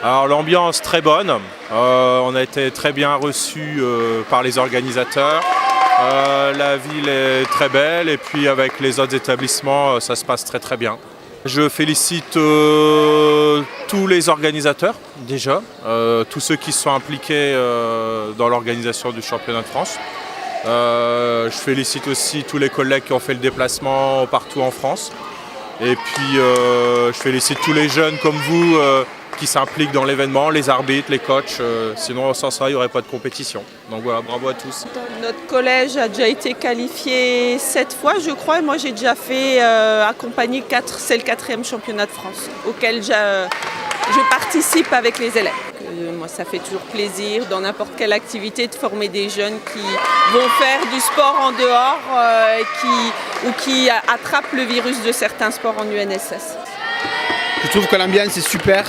Alors l'ambiance très bonne, on a été très bien reçus par les organisateurs. La ville est très belle et puis avec les autres établissements, ça se passe très très bien. Je félicite tous les organisateurs déjà, tous ceux qui sont impliqués dans l'organisation du championnat de France. Je félicite aussi tous les collègues qui ont fait le déplacement partout en France. Et puis je félicite tous les jeunes comme vous qui s'impliquent dans l'événement, les arbitres, les coachs, sinon sans ça il n'y aurait pas de compétition. Donc voilà, bravo à tous. Notre collège a déjà été qualifié 7 fois je crois, et moi j'ai déjà fait accompagner c'est le 4e championnat de France auquel je participe avec les élèves. Moi ça fait toujours plaisir dans n'importe quelle activité de former des jeunes qui vont faire du sport en dehors ou qui attrapent le virus de certains sports en UNSS. Je trouve que l'ambiance est super.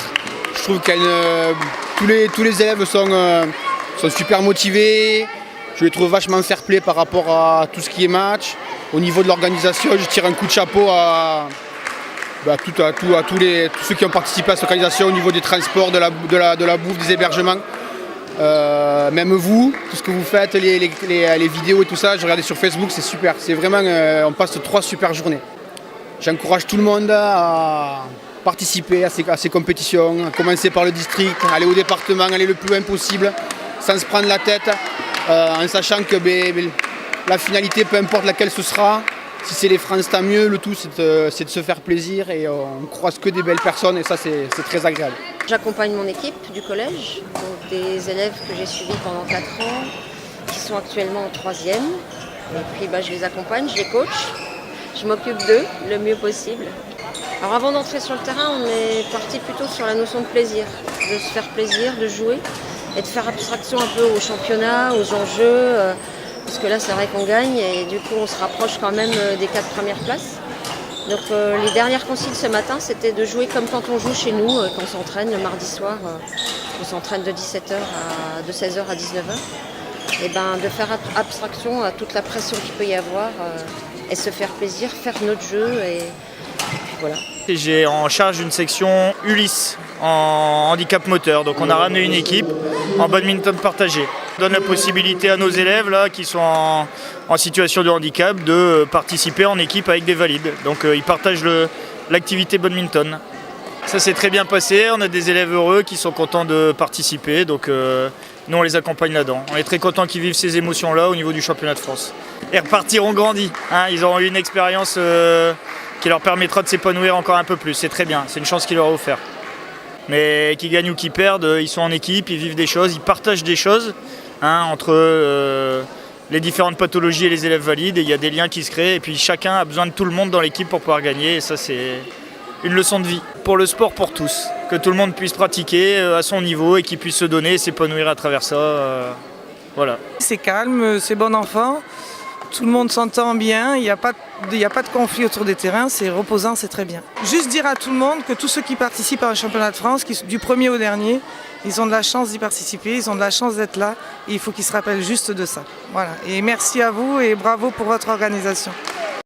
Je trouve que tous les élèves sont super motivés. Je les trouve vachement fair-play par rapport à tout ce qui est match. Au niveau de l'organisation, je tire un coup de chapeau à tous ceux qui ont participé à cette organisation au niveau des transports, de la bouffe, des hébergements. Même vous, tout ce que vous faites, les vidéos et tout ça, je regardais sur Facebook, c'est super. C'est vraiment, on passe 3 super journées. J'encourage tout le monde à participer à ces compétitions, à commencer par le district, aller au département, aller le plus loin possible, sans se prendre la tête, en sachant que la finalité, peu importe laquelle ce sera, si c'est les France, tant mieux. Le tout, c'est de se faire plaisir et on croise que des belles personnes et ça, c'est très agréable. J'accompagne mon équipe du collège, donc des élèves que j'ai suivis pendant 4 ans, qui sont actuellement en 3e. Et puis je les accompagne, je les coach, je m'occupe d'eux le mieux possible. Alors avant d'entrer sur le terrain, on est parti plutôt sur la notion de plaisir, de se faire plaisir, de jouer et de faire abstraction un peu au championnat, aux enjeux. Parce que là, c'est vrai qu'on gagne et du coup, on se rapproche quand même des 4 premières places. Donc les dernières consignes ce matin, c'était de jouer comme quand on joue chez nous, quand on s'entraîne le mardi soir. On s'entraîne de 16h à 19h. Et de faire abstraction à toute la pression qu'il peut y avoir et se faire plaisir, faire notre jeu et voilà. J'ai en charge une section Ulysse en handicap moteur. Donc on a ramené une équipe en badminton partagé. On donne la possibilité à nos élèves là, qui sont en situation de handicap de participer en équipe avec des valides. Donc ils partagent l'activité badminton. Ça s'est très bien passé, on a des élèves heureux qui sont contents de participer. Donc nous on les accompagne là-dedans. On est très contents qu'ils vivent ces émotions-là au niveau du championnat de France. Et repartiront grandis. Ils auront eu une expérience qui leur permettra de s'épanouir encore un peu plus. C'est très bien, c'est une chance qu'il leur a offert. Mais qu'ils gagnent ou qu'ils perdent, ils sont en équipe, ils vivent des choses, ils partagent des choses entre les différentes pathologies et les élèves valides. Et il y a des liens qui se créent et puis chacun a besoin de tout le monde dans l'équipe pour pouvoir gagner. Et ça, c'est une leçon de vie pour le sport pour tous. Que tout le monde puisse pratiquer à son niveau et qu'il puisse se donner et s'épanouir à travers ça. Voilà. C'est calme, c'est bon enfant. Tout le monde s'entend bien, il n'y a pas de conflit autour des terrains, c'est reposant, c'est très bien. Juste dire à tout le monde que tous ceux qui participent à un championnat de France, du premier au dernier, ils ont de la chance d'y participer, ils ont de la chance d'être là et il faut qu'ils se rappellent juste de ça. Voilà. Et merci à vous et bravo pour votre organisation.